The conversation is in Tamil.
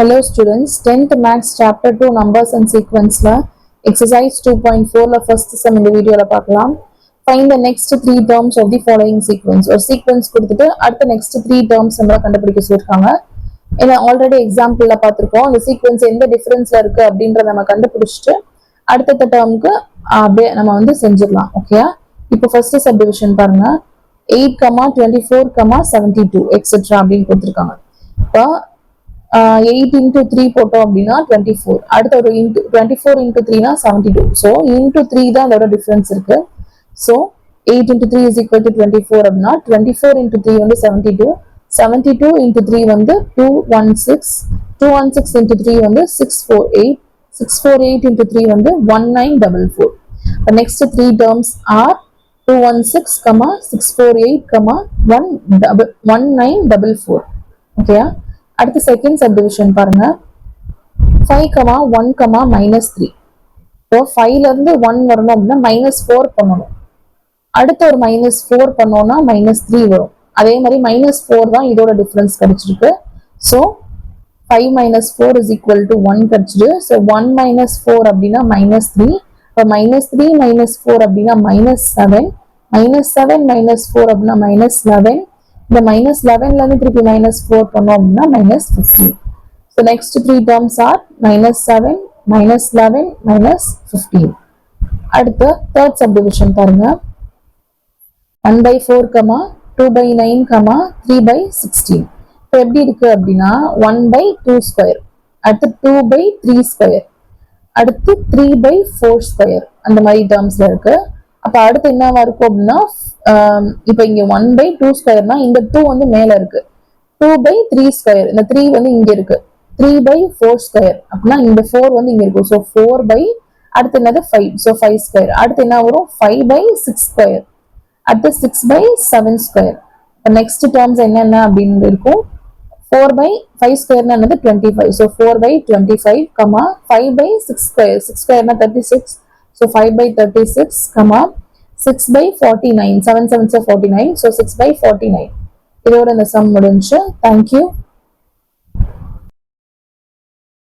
Hello students, 10th Maths Chapter 2 Numbers and Sequence Exercise 2.4 first sum in the video find the next 3 terms of the following sequence or sequence கொடுத்துட்டு அடுத்த next 3 terms நம்ம கண்டுபிடிக்க சொல்லிருக்காங்க. ஏன்னா ஆல்ரெடி எக்ஸாம்பிள்ல பார்த்திருக்கோம் அந்த சீக்வென்ஸ் எந்த டிஃபரன்ஸ்ல இருக்கு அப்படின்றத நம்ம கண்டுபிடிச்சிட்டு அடுத்த டேர்முக்கு அப்படியே நம்ம வந்து செஞ்சிடலாம். ஓகேயா? இப்போ ஃபர்ஸ்ட் சப்டிவிஷன் பாருங்க. 8, 24, 72 எக்ஸெட்ரா அப்படின்னு கொடுத்துருக்காங்க. இப்போ 8 into 3 போட்டோம் அப்படின்னா 24. அடுத்த ஒரு 24 into 3 னா 72. ஸோ into 3 தான் அதோட டிஃபரன்ஸ் இருக்கு. So 8 into 3 is equal to 24 அப்படின்னா 24 into 3 வந்து 72. 72 into 3 வந்து 216. 216 into 3 வந்து 648. 648 into 3 வந்து 1944. The next 3 terms are 216, 648, 1944. Okay. அடுத்த செகண்ட் சப்டிவிஷன் பாருங்க. 5, 1, -3. இப்போ 5ல இருந்து 1 வரணும் அப்படின்னா -4 பண்ணணும். அடுத்த ஒரு -4 பண்ணோம்னா -3 வரும். அதே மாதிரி -4 தான் இதோட டிஃபரன்ஸ் கிடைச்சிருக்கு. ஸோ 5 - 4 is equal to 1 கிடைச்சிடு. ஸோ 1 - 4 அப்படின்னா -3. இப்போ -3 - 4 அப்படின்னா -7. -7 - 4 அப்படின்னா -11. இந்த -11ல இருந்து திருப்பி -4 பண்ணோம் அப்படின்னா -15. So next 3 terms are -7, -11, -15. அடுத்து third subdivision பாருங்க. 1/4, 2/9, 3/16. இப்போ எப்படி இருக்கு அப்படின்னா 1/2 ஸ்கொயர், அடுத்து 2/3 ஸ்கொயர், அடுத்து 3/4 ஸ்கொயர், அந்த மாதிரி டேர்ம்ஸ்ல இருக்கு. அப்ப அடுத்து என்னவா இருக்கும் அப்படின்னா இப்ப இங்க 1/2 ஸ்கொயர்னா இந்த 2 வந்து மேல இருக்கு. 2/3 ஸ்கொயர், இந்த 3 வந்து இங்க இருக்கு. 3/4 ஸ்கொயர் அப்படின்னா இந்த 4 வந்து இங்க இருக்கும். ஸோ 4 அடுத்து என்னது 5. So 5 square. அடுத்து என்ன வரும் 5/6 ஸ்கொயர், அடுத்து 6/7 ஸ்கொயர். நெக்ஸ்ட் டேர்ம்ஸ் என்னென்ன அப்படின்னு இருக்கும். 4/5 ஸ்கொயர்னா என்னது 25. So 4/25, 5/6 square, 6 ஸ்கொயர்னா 36. So 5/36, 6/49, 7 7s 49. So 6/49. இதோட இந்த சம் முடிஞ்சு. தேங்க்யூ.